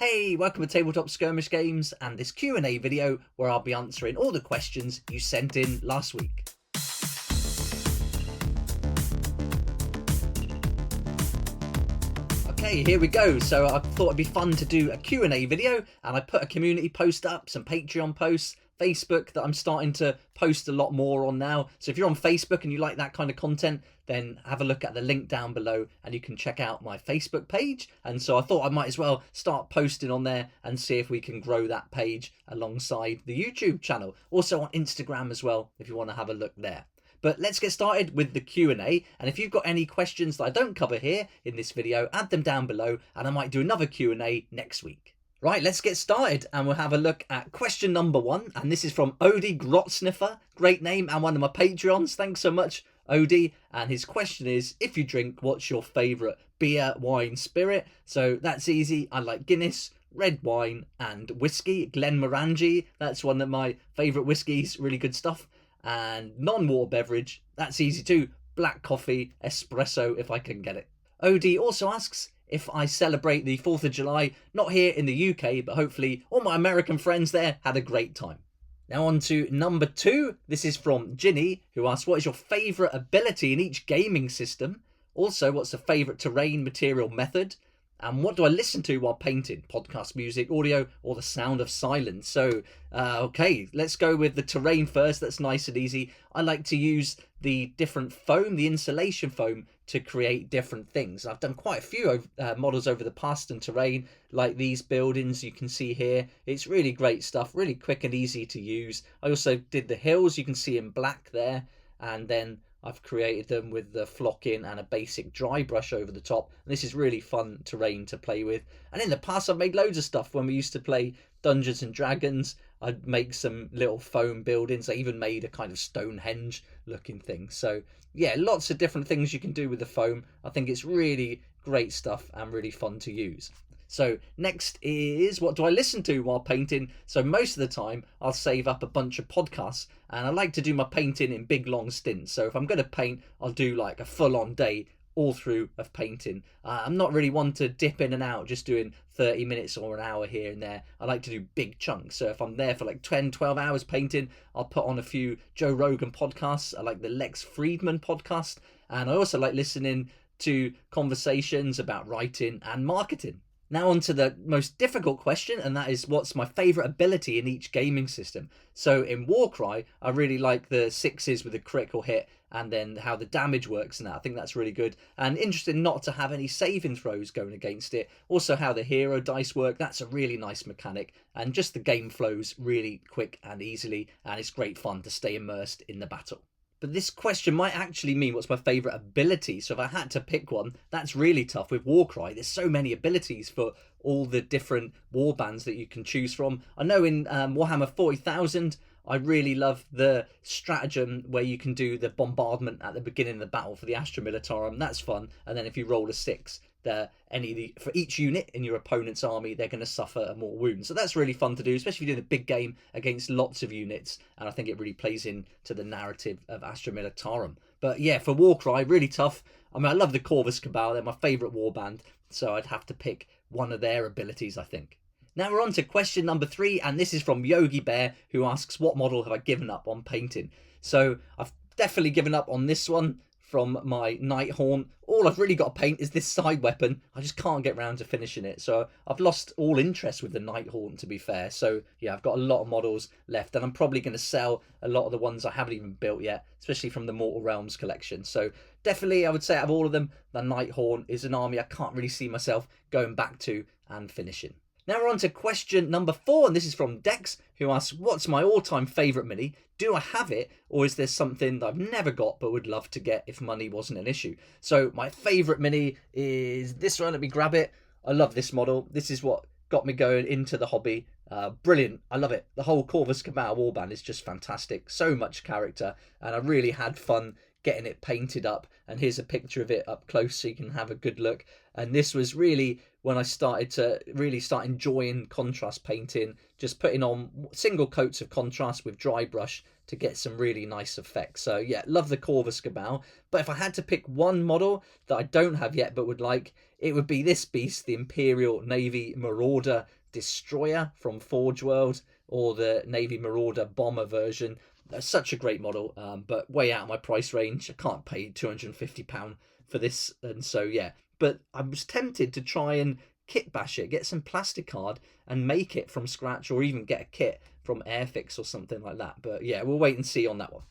Hey, welcome to Tabletop Skirmish Games and this Q&A video where I'll be answering all the questions you sent in last week. Okay, here we go. So I thought it'd be fun to do a Q&A video, and I put a community post up, some Patreon posts, Facebook that I'm starting to post a lot more on now. So if you're on Facebook and you like that kind of content, then have a look at the link down below and you can check out my Facebook page. And so I thought I might as well start posting on there and see if we can grow that page alongside the YouTube channel. Also on Instagram as well, if you want to have a look there. But let's get started with the Q&A, and if you've got any questions that I don't cover here in this video, add them down below and I might do another Q&A next week. Right, let's get started and we'll have a look at question number 1, and this is from Odie Grotsniffer. Great name and one of my Patreons. Thanks so much, Odie. And his question is, if you drink, what's your favourite beer, wine, spirit? So that's easy. I like Guinness, red wine and whiskey. Glenmorangie, that's one of my favourite whiskies, really good stuff. And non-water beverage, that's easy too. Black coffee, espresso if I can get it. Odie also asks if I celebrate the 4th of July, not here in the UK, but hopefully all my American friends there had a great time. Now on to number 2. This is from Ginny, who asks, what is your favourite ability in each gaming system? Also, what's the favourite terrain, material, method? And what do I listen to while painting? Podcast, music, audio, or the sound of silence? So, okay, let's go with the terrain first. That's nice and easy. I like to use the different foam, the insulation foam, to create different things. I've done quite a few models over the past in terrain, like these buildings you can see here. It's really great stuff, really quick and easy to use. I also did the hills, you can see in black there, and then I've created them with the flocking and a basic dry brush over the top. And this is really fun terrain to play with. And in the past, I've made loads of stuff. When we used to play Dungeons and Dragons, I'd make some little foam buildings. I even made a kind of Stonehenge looking thing. So yeah, lots of different things you can do with the foam. I think it's really great stuff and really fun to use. So next is, what do I listen to while painting? So most of the time I'll save up a bunch of podcasts, and I like to do my painting in big long stints. So if I'm going to paint, I'll do like a full-on day all through of painting. I'm not really one to dip in and out, just doing 30 minutes or an hour here and there. I like to do big chunks. So if I'm there for like 10, 12 hours painting, I'll put on a few Joe Rogan podcasts. I like the Lex Friedman podcast, and I also like listening to conversations about writing and marketing. Now on to the most difficult question, and that is, what's my favourite ability in each gaming system? So in Warcry, I really like the 6s with a critical hit, and then how the damage works and that. I think that's really good. And interesting not to have any saving throws going against it. Also how the hero dice work, that's a really nice mechanic. And just the game flows really quick and easily, and it's great fun to stay immersed in the battle. But this question might actually mean what's my favourite ability. So if I had to pick one, that's really tough with Warcry. There's so many abilities for all the different warbands that you can choose from. I know in Warhammer 40,000, I really love the stratagem where you can do the bombardment at the beginning of the battle for the Astra Militarum. That's fun. And then if you roll a 6, for each unit in your opponent's army, they're going to suffer more wounds. So that's really fun to do, especially if you're doing a big game against lots of units. And I think it really plays into the narrative of Astra Militarum. But yeah, for Warcry, really tough. I mean, I love the Corvus Cabal. They're my favourite warband. So I'd have to pick one of their abilities, I think. Now we're on to question number 3, and this is from Yogi Bear, who asks, what model have I given up on painting? So I've definitely given up on this one from my Nighthaunt. All I've really got to paint is this side weapon. I just can't get round to finishing it. So I've lost all interest with the Nighthaunt, to be fair. So yeah, I've got a lot of models left, and I'm probably going to sell a lot of the ones I haven't even built yet, especially from the Mortal Realms collection. So definitely, I would say out of all of them, the Nighthaunt is an army I can't really see myself going back to and finishing. Now we're on to question number 4, and this is from Dex, who asks, what's my all-time favourite mini? Do I have it, or is there something that I've never got but would love to get if money wasn't an issue? So my favourite mini is this one. Let me grab it. I love this model. This is what got me going into the hobby. Brilliant. I love it. The whole Corvus Cabal warband is just fantastic. So much character, and I really had fun getting it painted up. And here's a picture of it up close so you can have a good look. And this was really when I started to really start enjoying contrast painting, just putting on single coats of contrast with dry brush to get some really nice effects. So yeah, love the Corvus Cabal. But if I had to pick one model that I don't have yet but would like, it would be this beast, the Imperial Navy Marauder Destroyer from Forge World, or the Navy Marauder Bomber version. Such a great model, but way out of my price range. I can't pay £250 for this, and so yeah. But I was tempted to try and kit bash it, get some plastic card and make it from scratch, or even get a kit from Airfix or something like that. But yeah, we'll wait and see on that one.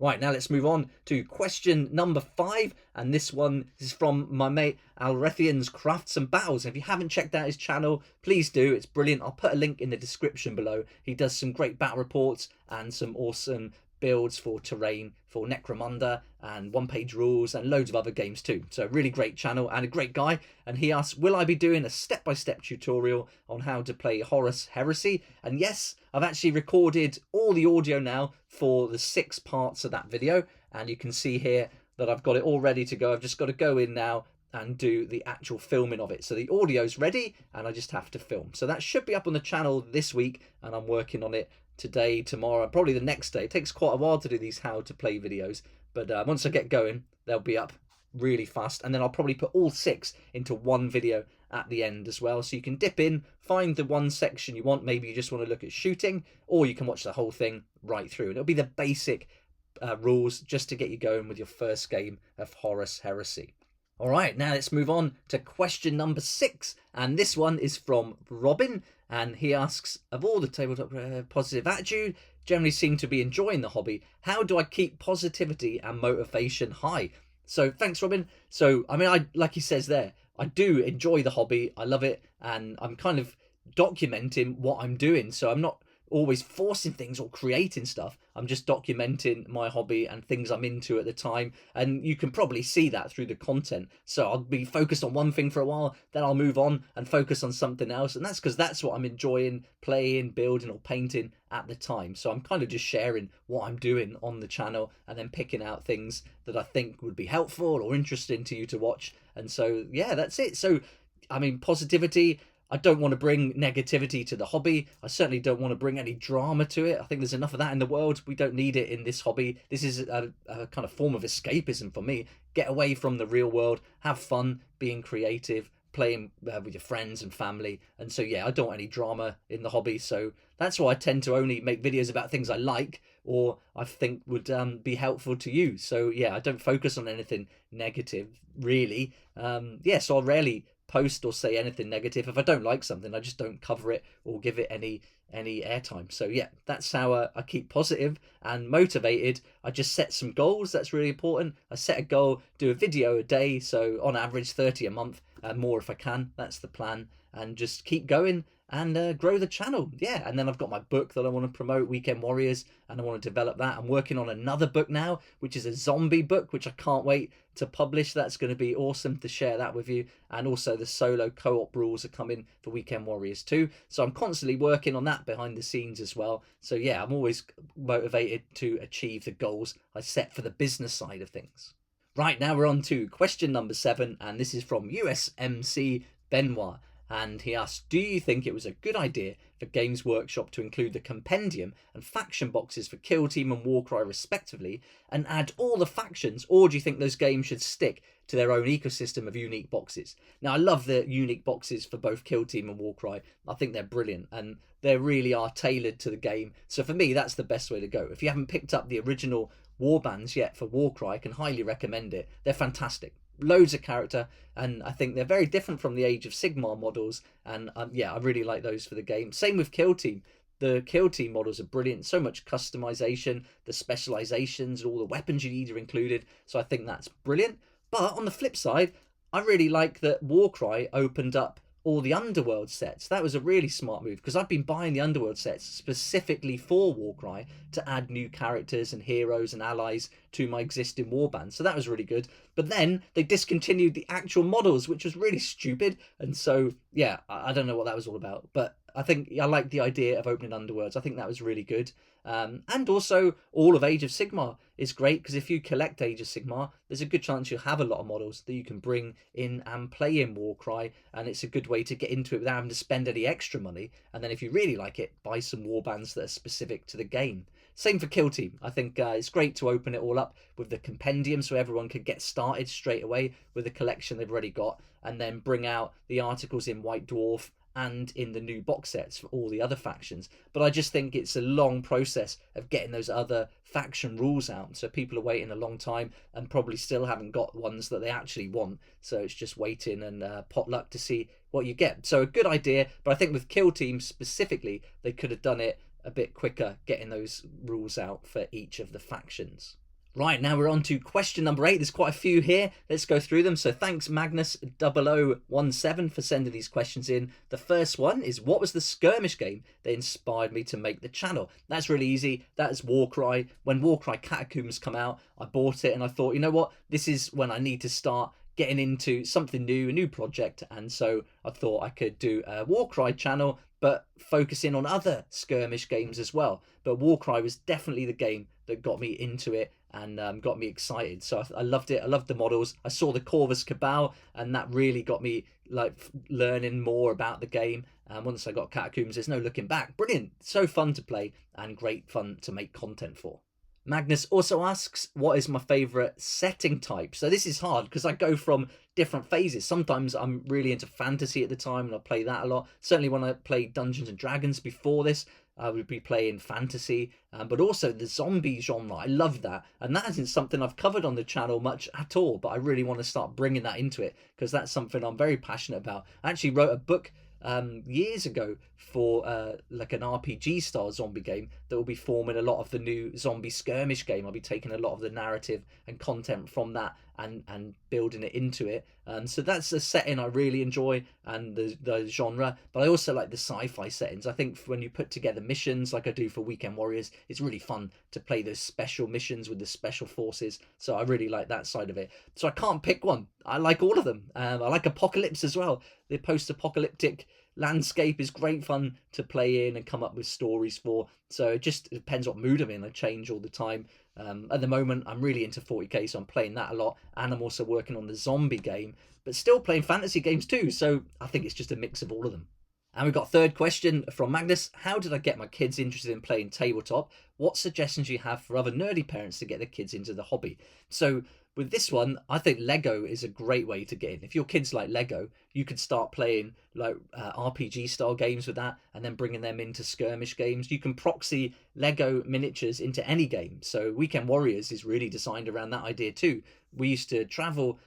Right, now let's move on to question number 5, and this one is from my mate ALRETHIAN'S Crafts and Battles. If you haven't checked out his channel, please do. It's brilliant. I'll put a link in the description below. He does some great battle reports and some awesome builds for terrain, for Necromunda, and one-page rules, and loads of other games too. So really great channel and a great guy. And he asks, will I be doing a step-by-step tutorial on how to play Horus Heresy? And yes, I've actually recorded all the audio now for the 6 parts of that video, and you can see here that I've got it all ready to go. I've just got to go in now and do the actual filming of it. So the audio's ready and I just have to film. So that should be up on the channel this week, and I'm working on it today, tomorrow, probably the next day. It takes quite a while to do these how to play videos, but once I get going, they'll be up really fast, and then I'll probably put all 6 into one video at the end as well, so you can dip in, find the one section you want. Maybe you just want to look at shooting, or you can watch the whole thing right through, and it'll be the basic rules just to get you going with your first game of Horus Heresy. All right, now let's move on to question number 6, and this one is from Robin, and he asks, of all the tabletop positive attitude, generally seem to be enjoying the hobby. How do I keep positivity and motivation high? So thanks, Robin. So, I mean, like he says there, I do enjoy the hobby. I love it, and I'm kind of documenting what I'm doing. So I'm not always forcing things or creating stuff. I'm just documenting my hobby and things I'm into at the time, and you can probably see that through the content. So I'll be focused on one thing for a while, then I'll move on and focus on something else, and that's because that's what I'm enjoying playing, building or painting at the time. So I'm kind of just sharing what I'm doing on the channel and then picking out things that I think would be helpful or interesting to you to watch. And so yeah, that's it. So I mean, positivity, I don't want to bring negativity to the hobby. I certainly don't want to bring any drama to it. I think there's enough of that in the world. We don't need it in this hobby. This is a kind of form of escapism for me. Get away from the real world, have fun, being creative, playing with your friends and family. And so, yeah, I don't want any drama in the hobby. So that's why I tend to only make videos about things I like or I think would be helpful to you. So, yeah, I don't focus on anything negative, really. Yeah, so I'll rarely post or say anything negative. If I don't like something, I just don't cover it or give it any airtime. So yeah, that's how I keep positive and motivated. I just set some goals. That's really important. I set a goal, do a video a day, so on average 30 a month, more if I can. That's the plan, and just keep going and grow the channel. Yeah, and then I've got my book that I want to promote, Weekend Warriors, and I want to develop that. I'm working on another book now, which is a zombie book, which I can't wait to publish. That's going to be awesome to share that with you. And also the solo co-op rules are coming for Weekend Warriors too. So I'm constantly working on that behind the scenes as well. So yeah, I'm always motivated to achieve the goals I set for the business side of things. Right, now we're on to question number 7, and this is from USMC Benoit. And he asked, do you think it was a good idea for Games Workshop to include the compendium and faction boxes for Kill Team and Warcry respectively, and add all the factions, or do you think those games should stick to their own ecosystem of unique boxes? Now, I love the unique boxes for both Kill Team and Warcry. I think they're brilliant, and they really are tailored to the game. So for me, that's the best way to go. If you haven't picked up the original warbands yet for Warcry, I can highly recommend it. They're fantastic. Loads of character, and I think they're very different from the Age of Sigmar models, and yeah, I really like those for the game. Same with Kill Team. The Kill Team models are brilliant. So much customization, the specializations, all the weapons you need are included, so I think that's brilliant. But on the flip side, I really like that Warcry opened up all the Underworld sets. That was a really smart move, because I've been buying the Underworld sets specifically for Warcry to add new characters and heroes and allies to my existing warband. So that was really good. But then they discontinued the actual models, which was really stupid. And so, yeah, I don't know what that was all about. But I think I like the idea of opening Underworlds. I think that was really good. And also, all of Age of Sigmar is great, because if you collect Age of Sigmar, there's a good chance you'll have a lot of models that you can bring in and play in Warcry, and it's a good way to get into it without having to spend any extra money. And then if you really like it, buy some warbands that are specific to the game. Same for Kill Team. I think it's great to open it all up with the compendium so everyone can get started straight away with the collection they've already got, and then bring out the articles in White Dwarf and in the new box sets for all the other factions. But I just think it's a long process of getting those other faction rules out, so people are waiting a long time and probably still haven't got ones that they actually want, so it's just waiting and potluck to see what you get. So a good idea, but I think with Kill Team specifically, they could have done it a bit quicker, getting those rules out for each of the factions. Right, now we're on to question number 8. There's quite a few here. Let's go through them. So thanks Magnus0017 for sending these questions in. The first one is, what was the skirmish game that inspired me to make the channel? That's really easy. That is Warcry. When Warcry Catacombs come out, I bought it and I thought, you know what? This is when I need to start getting into something new, a new project. And so I thought I could do a Warcry channel, but focusing on other skirmish games as well. But Warcry was definitely the game that got me into it and got me excited. So I loved it. I loved the models. I saw the Corvus Cabal, and that really got me like learning more about the game. And once I got Catacombs, there's no looking back. Brilliant. So fun to play and great fun to make content for. Magnus also asks, what is my favourite setting type? So this is hard because I go from different phases. Sometimes I'm really into fantasy at the time and I play that a lot. Certainly when I played Dungeons and Dragons before this, I would be playing fantasy, but also the zombie genre. I love that. And that isn't something I've covered on the channel much at all, but I really want to start bringing that into it because that's something I'm very passionate about. I actually wrote a book years ago for like an RPG style zombie game that will be forming a lot of the new zombie skirmish game. I'll be taking a lot of the narrative and content from that and building it into it. So that's a setting I really enjoy, and the genre, but I also like the sci-fi settings. I think when you put together missions like I do for Weekend Warriors, it's really fun to play those special missions with the special forces. So I really like that side of it. So I can't pick one. I like all of them. I like Apocalypse as well. The post-apocalyptic landscape is great fun to play in and come up with stories for. So it just depends what mood I'm in. I change all the time. At the moment, I'm really into 40k, so I'm playing that a lot. And I'm also working on the zombie game, but still playing fantasy games too. So I think it's just a mix of all of them. And we've got a third question from Magnus. How did I get my kids interested in playing tabletop? What suggestions do you have for other nerdy parents to get their kids into the hobby? So with this one, I think Lego is a great way to get in. If your kids like Lego, you could start playing like RPG style games with that and then bringing them into skirmish games. You can proxy Lego miniatures into any game. So Weekend Warriors is really designed around that idea too. We used to travel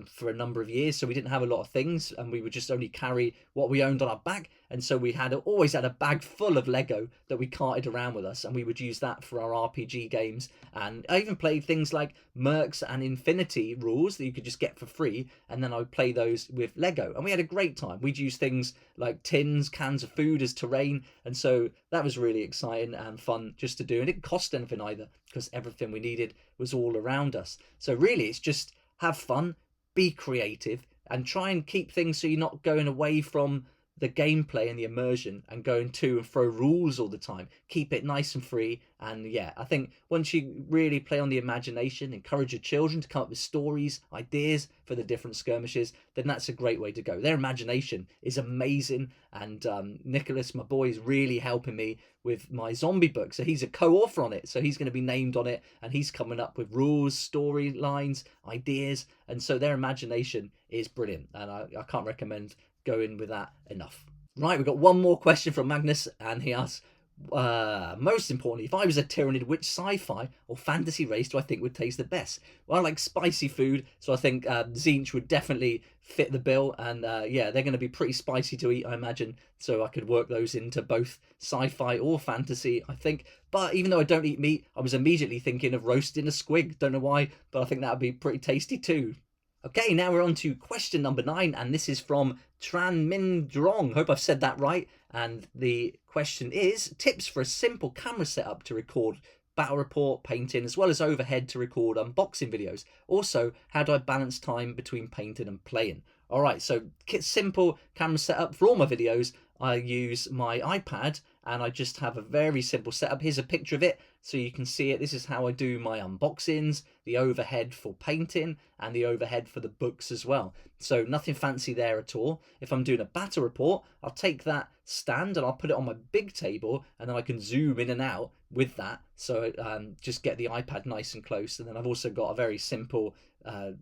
for a number of years, so we didn't have a lot of things, and we would just only carry what we owned on our back. And so we always had a bag full of Lego that we carted around with us, and we would use that for our RPG games. And I even played things like Mercs and Infinity rules that you could just get for free, and then I would play those with Lego, and we had a great time. We'd use things like tins, cans of food as terrain, and so that was really exciting and fun just to do. And it didn't cost anything either, because everything we needed was all around us. So really, it's just have fun, be creative, and try and keep things so you're not going away from the gameplay and the immersion and going to and fro rules all the time. Keep it nice and free. And yeah, I think once you really play on the imagination, encourage your children to come up with stories, ideas for the different skirmishes, then that's a great way to go. Their imagination is amazing. And Nicholas, my boy, is really helping me with my zombie book. So he's a co-author on it. So he's going to be named on it, and he's coming up with rules, storylines, ideas. And so their imagination is brilliant. And I can't recommend going with that enough. Right, we've got one more question from Magnus, and he asks, most importantly, if I was a Tyranid, which sci-fi or fantasy race do I think would taste the best? Well, I like spicy food, so I think Tzeentch would definitely fit the bill, and yeah, they're going to be pretty spicy to eat, I imagine, so I could work those into both sci-fi or fantasy, I think. But even though I don't eat meat, I was immediately thinking of roasting a squig, don't know why, but I think that would be pretty tasty too. Okay, now we're on to question number 9, and this is from Tran Min Drong. Hope I've said that right. And the question is, tips for a simple camera setup to record battle report, painting, as well as overhead to record unboxing videos. Also, how do I balance time between painting and playing? All right, so simple camera setup for all my videos. I use my iPad and I just have a very simple setup. Here's a picture of it so you can see it. This is how I do my unboxings, the overhead for painting and the overhead for the books as well. So nothing fancy there at all. If I'm doing a battle report, I'll take that stand and I'll put it on my big table, and then I can zoom in and out with that. So just get the iPad nice and close. And then I've also got a very simple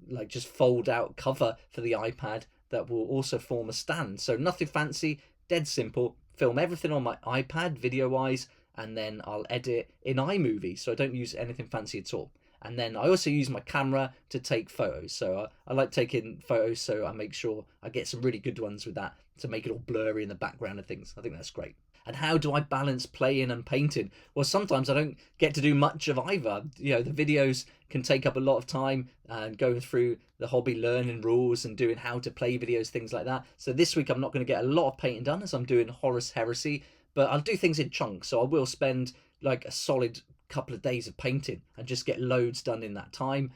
like just fold out cover for the iPad that will also form a stand. So nothing fancy, dead simple. Film everything on my iPad video wise, and then I'll edit in iMovie, so I don't use anything fancy at all. And then I also use my camera to take photos. So I like taking photos, so I make sure I get some really good ones with that to make it all blurry in the background and things. I think that's great. And how do I balance playing and painting? Well, sometimes I don't get to do much of either. You know, the videos can take up a lot of time and going through the hobby, learning rules and doing how to play videos, things like that. So this week I'm not going to get a lot of painting done as I'm doing Horus Heresy, but I'll do things in chunks. So I will spend like a solid couple of days of painting and just get loads done in that time.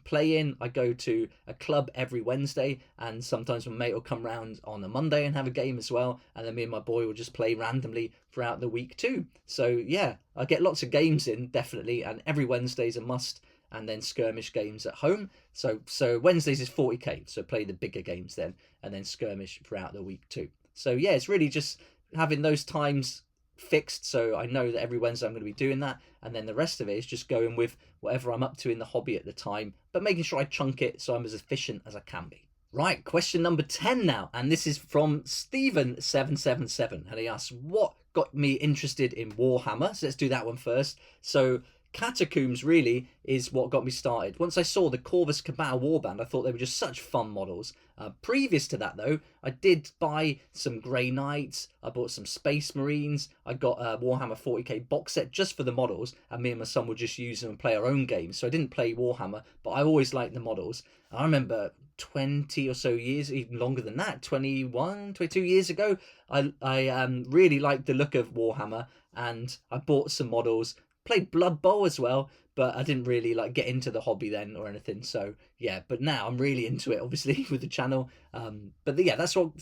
Playing, I go to a club every Wednesday, and sometimes my mate will come round on a Monday and have a game as well, and then me and my boy will just play randomly throughout the week too. So yeah, I get lots of games in, definitely, and every Wednesday's a must, and then skirmish games at home. So Wednesdays is 40k, so play the bigger games then, and then skirmish throughout the week too. So yeah, it's really just having those times fixed, so I know that every Wednesday I'm going to be doing that, and then the rest of it is just going with whatever I'm up to in the hobby at the time, but making sure I chunk it so I'm as efficient as I can be. Right, question number 10 now, and this is from Stephen777, and he asks, what got me interested in Warhammer? So let's do that one first. So Catacombs really is what got me started. Once I saw the Corvus Cabal warband, I thought they were just such fun models. Previous to that though, I did buy some Grey Knights, I bought some Space Marines, I got a Warhammer 40k box set just for the models, and me and my son would just use them and play our own games. So I didn't play Warhammer, but I always liked the models. I remember 20 or so years, even longer than that, 21, 22 years ago, I really liked the look of Warhammer, and I bought some models. Played Blood Bowl as well, but I didn't really like get into the hobby then or anything. So yeah, but now I'm really into it, obviously, with the channel. But yeah, that's what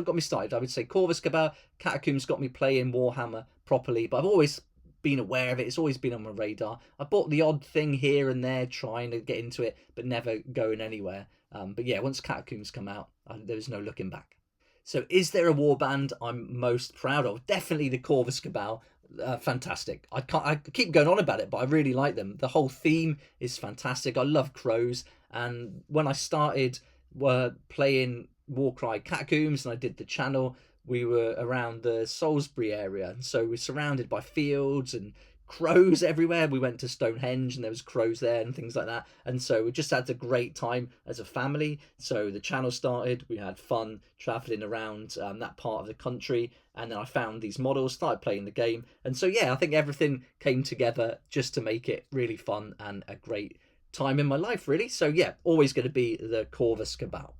got me started. I would say Corvus Cabal, Catacombs got me playing Warhammer properly, but I've always been aware of it. It's always been on my radar. I bought the odd thing here and there trying to get into it, but never going anywhere. But yeah, once Catacombs come out, there was no looking back. So is there a warband I'm most proud of? Definitely the Corvus Cabal. Fantastic. I keep going on about it, but I really like them. The whole theme is fantastic. I love crows, and when I started playing Warcry Catacombs and I did the channel, we were around the Salisbury area, and so we're surrounded by fields and crows everywhere. We went to Stonehenge and there was crows there and things like that, and so we just had a great time as a family. So the channel started, we had fun traveling around that part of the country, and then I found these models, started playing the game, and so yeah, I think everything came together just to make it really fun and a great time in my life, really. So yeah, always going to be the Corvus Cabal.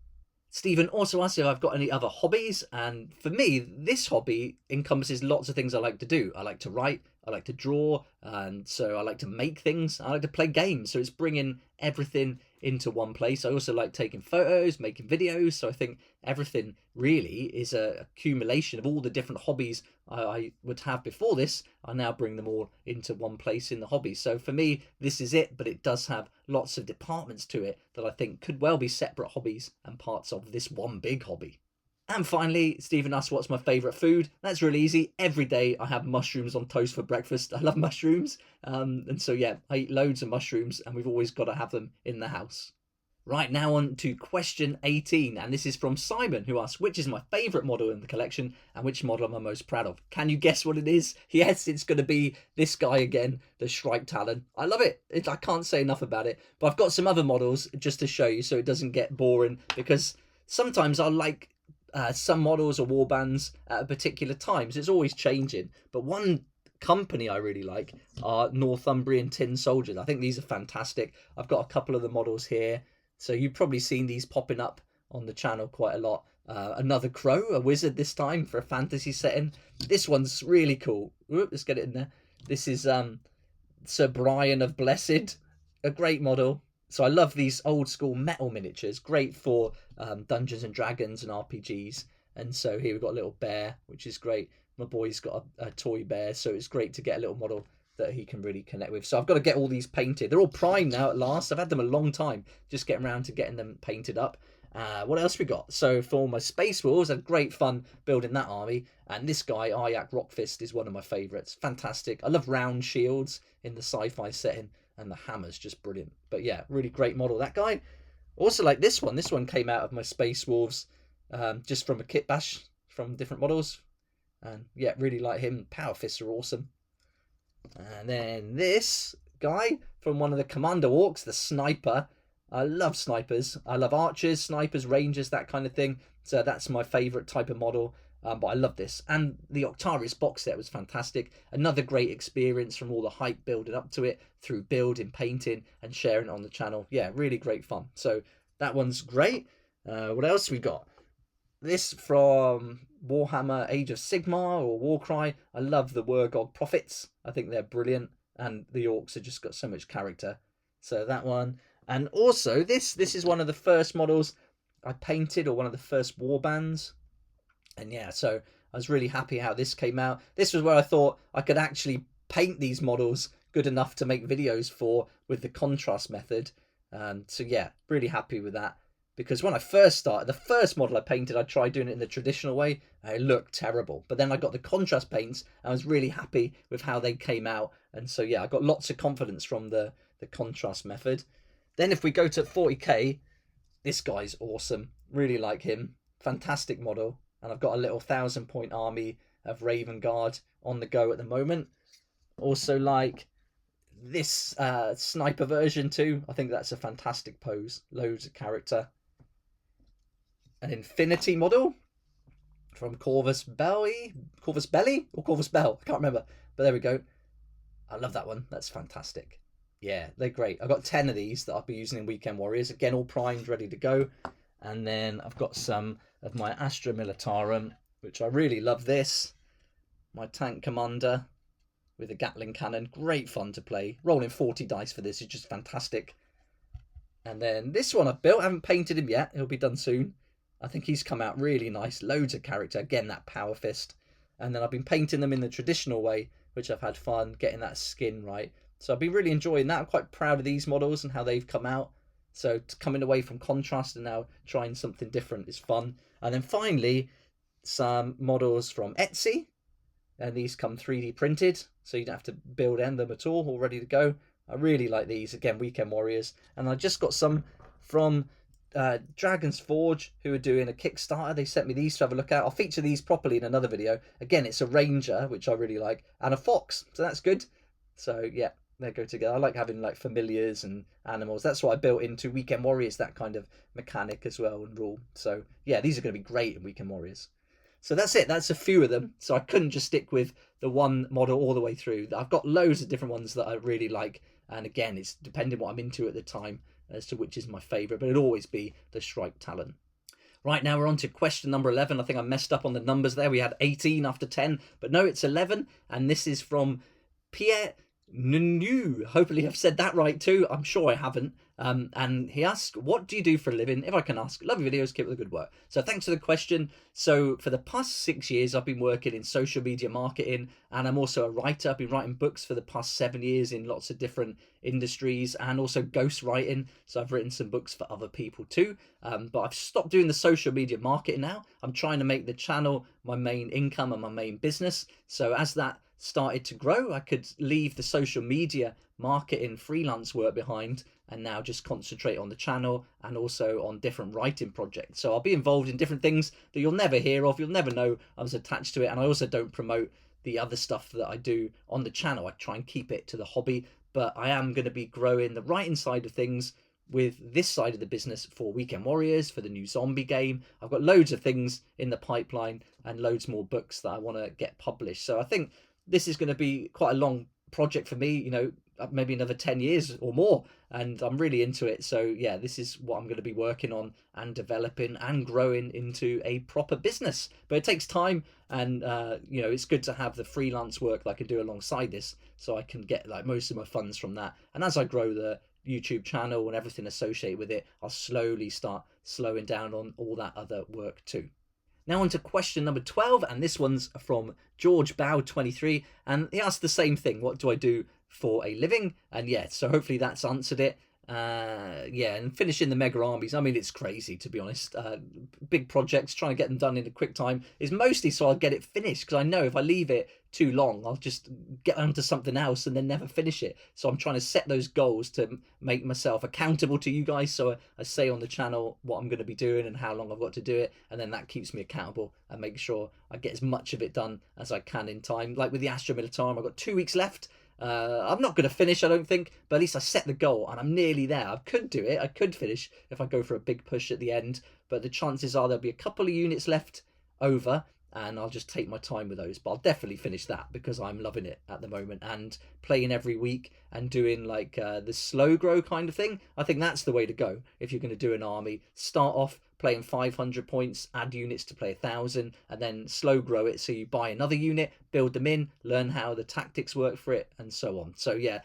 Stephen also asks if I've got any other hobbies, and for me, this hobby encompasses lots of things I like to do. I like to write, I like to draw, and so I like to make things, I like to play games, so it's bringing everything into one place. I also like taking photos, making videos, so I think everything really is a accumulation of all the different hobbies I would have before this. I now bring them all into one place in the hobby. So for me, this is it, but it does have lots of departments to it that I think could well be separate hobbies and parts of this one big hobby. And finally, Stephen asks, what's my favourite food? That's really easy. Every day I have mushrooms on toast for breakfast. I love mushrooms. And so, yeah, I eat loads of mushrooms, and we've always got to have them in the house. Right, now on to question 18. And this is from Simon, who asks, which is my favourite model in the collection and which model am I most proud of? Can you guess what it is? Yes, it's going to be this guy again, the Shrike Talon. I love it. I can't say enough about it. But I've got some other models just to show you so it doesn't get boring, because sometimes I like some models or warbands at a particular time, so it's always changing. But one company I really like are Northumbrian Tin Soldiers. I think these are fantastic. I've got a couple of the models here, so you've probably seen these popping up on the channel quite a lot. Another crow, a wizard this time for a fantasy setting. This one's really cool. Whoop, let's get it in there. This is Sir Brian of Blessed, a great model. So I love these old school metal miniatures, great for Dungeons and Dragons and RPGs. And so here we've got a little bear, which is great. My boy's got a toy bear, so it's great to get a little model that he can really connect with. So I've got to get all these painted. They're all primed now at last. I've had them a long time, just getting around to getting them painted up. What else we got? So for my Space Wolves, I had great fun building that army. And this guy, Aryak Rockfist, is one of my favourites. Fantastic. I love round shields in the sci-fi setting, and the hammer's just brilliant. But yeah, really great model, that guy. Also like this one. This one came out of my Space Wolves just from a kit bash from different models. And yeah, really like him. Power fists are awesome. And then this guy from one of the Commander Orcs, the Sniper. I love snipers. I love archers, snipers, rangers, that kind of thing. So that's my favourite type of model. But I love this. And the Octarius box set was fantastic. Another great experience from all the hype building up to it through building, painting, and sharing it on the channel. Yeah, really great fun. So that one's great. What else we got? This from Warhammer Age of Sigmar or Warcry. I love the Wurgog Prophets. I think they're brilliant. And the Orcs have just got so much character. So that one. And also this is one of the first models I painted, or one of the first warbands. And yeah, so I was really happy how this came out. This was where I thought I could actually paint these models good enough to make videos for with the contrast method. So yeah, really happy with that. Because when I first started, the first model I painted, I tried doing it in the traditional way, and it looked terrible. But then I got the contrast paints, and I was really happy with how they came out. And so yeah, I got lots of confidence from the contrast method. Then if we go to 40k, this guy's awesome. Really like him. Fantastic model. And I've got a little 1,000-point army of Raven Guard on the go at the moment. Also like this sniper version too. I think that's a fantastic pose. Loads of character. An Infinity model from Corvus Belly or Corvus Bell. I can't remember. But there we go. I love that one. That's fantastic. Yeah, they're great. I've got 10 of these that I'll be using in Weekend Warriors. Again, all primed, ready to go. And then I've got some of my Astra Militarum, which I really love this. My Tank Commander with a Gatling Cannon. Great fun to play. Rolling 40 dice for this is just fantastic. And then this one I've built. I haven't painted him yet. He'll be done soon. I think he's come out really nice. Loads of character. Again, that Power Fist. And then I've been painting them in the traditional way, which I've had fun getting that skin right. So I've been really enjoying that. I'm quite proud of these models and how they've come out. So coming away from contrast and now trying something different is fun. And then finally, some models from Etsy. And these come 3D printed, so you don't have to build them at all ready to go. I really like these. Again, Weekend Warriors. And I just got some from Dragon's Forge, who are doing a Kickstarter. They sent me these to have a look at. I'll feature these properly in another video. Again, it's a Ranger, which I really like, and a Fox, so that's good. So yeah, they go together. I like having like familiars and animals. That's what I built into Weekend Warriors, that kind of mechanic as well and rule. So yeah, these are going to be great in Weekend Warriors. So that's it. That's a few of them. So I couldn't just stick with the one model all the way through. I've got loads of different ones that I really like. And again, it's depending what I'm into at the time as to which is my favourite. But it'll always be the Shrike Talon. Right, now we're on to question number 11. I think I messed up on the numbers there. We had 18 after 10. But no, it's 11. And this is from Pierre Nunu. Hopefully I've said that right too. I'm sure I haven't. And he asked, what do you do for a living? If I can ask, love your videos, keep up the good work. So thanks for the question. So for the past 6 years, I've been working in social media marketing, and I'm also a writer. I've been writing books for the past 7 years in lots of different industries, and also ghost writing. So I've written some books for other people too. But I've stopped doing the social media marketing now. I'm trying to make the channel my main income and my main business. So as that started to grow, I could leave the social media marketing freelance work behind and now just concentrate on the channel and also on different writing projects. So I'll be involved in different things that you'll never hear of, you'll never know I was attached to it. And I also don't promote the other stuff that I do on the channel. I try and keep it to the hobby, but I am going to be growing the writing side of things with this side of the business for Weekend Warriors, for the new zombie game. I've got loads of things in the pipeline and loads more books that I want to get published. So I think this is going to be quite a long project for me, you know, maybe another 10 years or more, and I'm really into it. So yeah, this is what I'm going to be working on and developing and growing into a proper business. But it takes time, and you know, it's good to have the freelance work that I can do alongside this, so I can get like most of my funds from that. And as I grow the YouTube channel and everything associated with it, I'll slowly start slowing down on all that other work too. Now on to question number 12, and this one's from George Bow23, and he asked the same thing: what do I do for a living? And yeah, so hopefully that's answered it. Yeah, and finishing the mega armies, I mean, it's crazy, to be honest. Big projects, trying to get them done in a quick time is mostly so I'll get it finished, because I know if I leave it too long, I'll just get onto something else and then never finish it. So I'm trying to set those goals to make myself accountable to you guys, so I say on the channel what I'm going to be doing and how long I've got to do it, and then that keeps me accountable and make sure I get as much of it done as I can in time. Like with the Astra Militarum, I've got 2 weeks left. I'm not going to finish, I don't think, but at least I set the goal and I'm nearly there. I could do it, I could finish if I go for a big push at the end, but the chances are there'll be a couple of units left over, and I'll just take my time with those. But I'll definitely finish that because I'm loving it at the moment, and playing every week and doing like the slow grow kind of thing. I think that's the way to go if you're going to do an army. Start off playing 500 points, add units to play 1,000, and then slow grow it, so you buy another unit, build them in, learn how the tactics work for it, and so on. So yeah,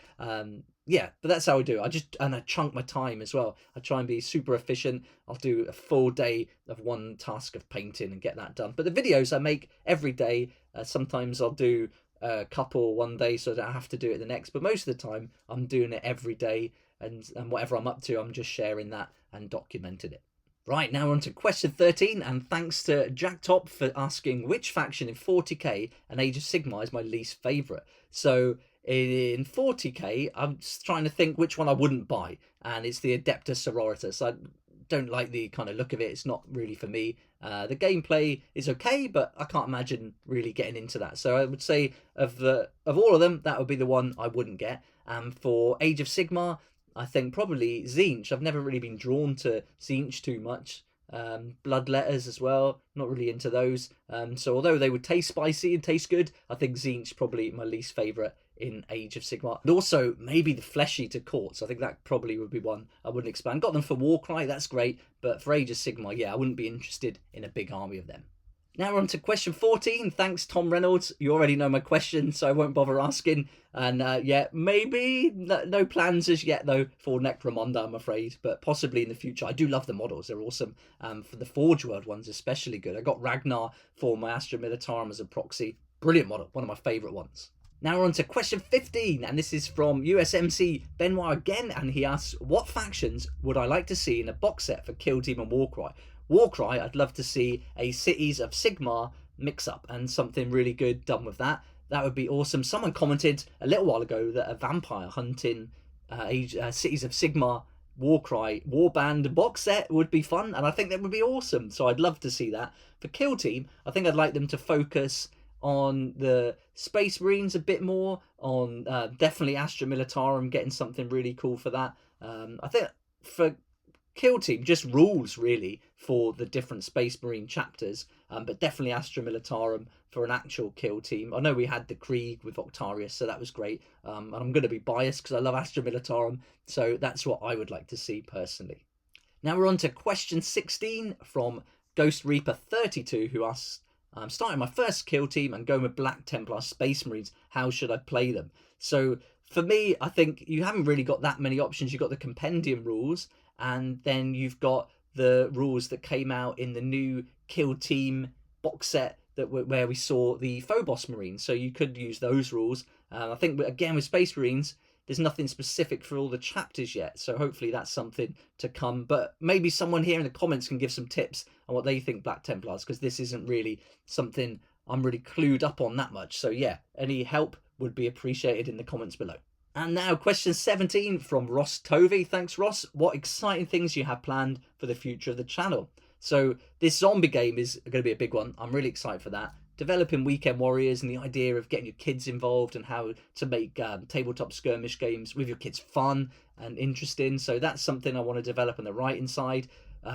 yeah, but that's how I do it. I chunk my time as well. I try and be super efficient. I'll do a full day of one task of painting and get that done. But the videos I make every day, sometimes I'll do a couple one day so that I have to do it the next, but most of the time I'm doing it every day, and whatever I'm up to, I'm just sharing that and documenting it. Right, now we're on to question 13, and thanks to Jacktop for asking which faction in 40k and Age of Sigmar is my least favourite. So in 40k, I'm just trying to think which one I wouldn't buy, and it's the Adeptus Sororitas. I don't like the kind of look of it. It's not really for me. The gameplay is okay, but I can't imagine really getting into that. So I would say of all of them, that would be the one I wouldn't get. And for Age of Sigmar, I think probably Tzeentch. I've never really been drawn to Tzeentch too much. Bloodletters as well, not really into those. So although they would taste spicy and taste good, I think Tzeentch probably my least favourite in Age of Sigmar. And also maybe the Flesh Eater Courts. I think that probably would be one I wouldn't expand. Got them for Warcry, that's great, but for Age of Sigmar, yeah, I wouldn't be interested in a big army of them. Now we're on to question 14. Thanks, Tom Reynolds. You already know my question, so I won't bother asking. And yeah, maybe no plans as yet, though, for Necromunda, I'm afraid. But possibly in the future. I do love the models. They're awesome. For the Forge World ones, especially good. I got Ragnar for my Astra Militarum as a proxy. Brilliant model. One of my favourite ones. Now we're on to question 15, and this is from USMC Benoit again, and he asks, what factions would I like to see in a box set for Kill Team and Warcry? Warcry, I'd love to see a Cities of Sigmar mix-up and something really good done with that. That would be awesome. Someone commented a little while ago that a vampire hunting Cities of Sigmar Warcry warband box set would be fun, and I think that would be awesome. So I'd love to see that. For Kill Team, I think I'd like them to focus on the Space Marines a bit more, on definitely Astra Militarum, getting something really cool for that. I think for Kill Team, just rules really for the different Space Marine chapters, but definitely Astra Militarum for an actual Kill Team. I know we had the Krieg with Octarius, so that was great, and I'm going to be biased because I love Astra Militarum, so that's what I would like to see personally. Now we're on to question 16 from Ghost Reaper 32, who asks, I'm starting my first Kill Team and going with Black Templar Space Marines. How should I play them? So for me, I think you haven't really got that many options. You've got the compendium rules, and then you've got the rules that came out in the new Kill Team box set where we saw the Phobos Marines. So you could use those rules. I think, again, with Space Marines, there's nothing specific for all the chapters yet, so hopefully that's something to come. But maybe someone here in the comments can give some tips on what they think Black Templars, because this isn't really something I'm really clued up on that much. So yeah, any help would be appreciated in the comments below. And now question 17 from Ross Tovey. Thanks, Ross. What exciting things you have planned for the future of the channel? So this zombie game is going to be a big one. I'm really excited for that. Developing Weekend Warriors and the idea of getting your kids involved and how to make tabletop skirmish games with your kids fun and interesting. So that's something I want to develop on the writing side.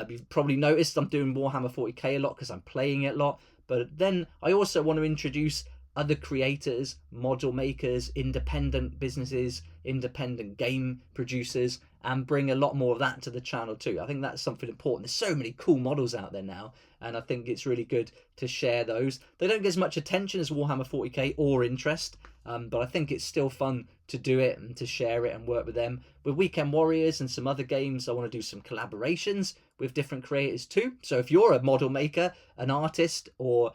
You've probably noticed I'm doing Warhammer 40k a lot because I'm playing it a lot. But then I also want to introduce other creators, model makers, independent businesses, independent game producers, and bring a lot more of that to the channel too. I think that's something important. There's so many cool models out there now, and I think it's really good to share those. They don't get as much attention as Warhammer 40k or interest, but I think it's still fun to do it and to share it and work with them. With Weekend Warriors and some other games, I want to do some collaborations with different creators too. So if you're a model maker, an artist, or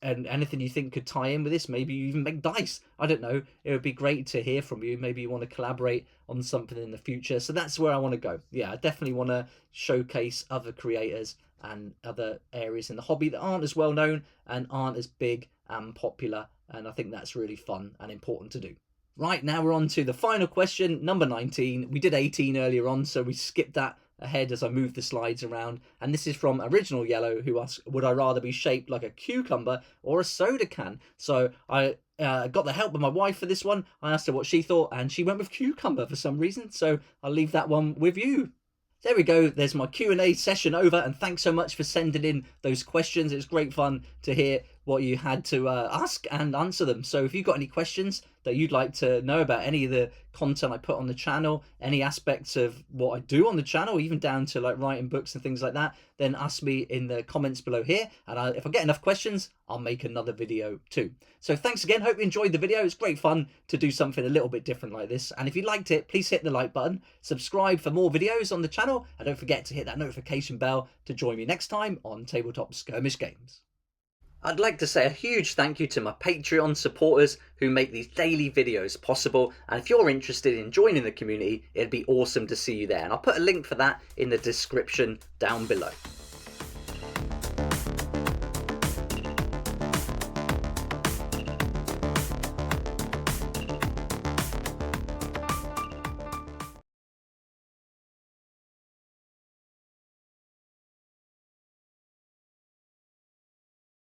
and anything you think could tie in with this, maybe you even make dice, I don't know, it would be great to hear from you. Maybe you want to collaborate on something in the future. So that's where I want to go. Yeah, I definitely want to showcase other creators and other areas in the hobby that aren't as well known and aren't as big and popular, and I think that's really fun and important to do. Right, now we're on to the final question, number 19. We did 18 earlier on, so we skipped that ahead as I moved the slides around. And this is from Original Yellow, who asked, would I rather be shaped like a cucumber or a soda can? So I got the help of my wife for this one. I asked her what she thought, and she went with cucumber for some reason. So I'll leave that one with you. There we go, there's my Q&A session over, and thanks so much for sending in those questions. It was great fun to hear what you had to ask and answer them. So if you've got any questions that you'd like to know about any of the content I put on the channel, any aspects of what I do on the channel, even down to like writing books and things like that, then ask me in the comments below here, and if I get enough questions, I'll make another video too. So thanks again, hope you enjoyed the video. It's great fun to do something a little bit different like this, and if you liked it, please hit the like button, subscribe for more videos on the channel, and don't forget to hit that notification bell to join me next time on Tabletop Skirmish Games. I'd like to say a huge thank you to my Patreon supporters who make these daily videos possible, and if you're interested in joining the community, it'd be awesome to see you there, and I'll put a link for that in the description down below.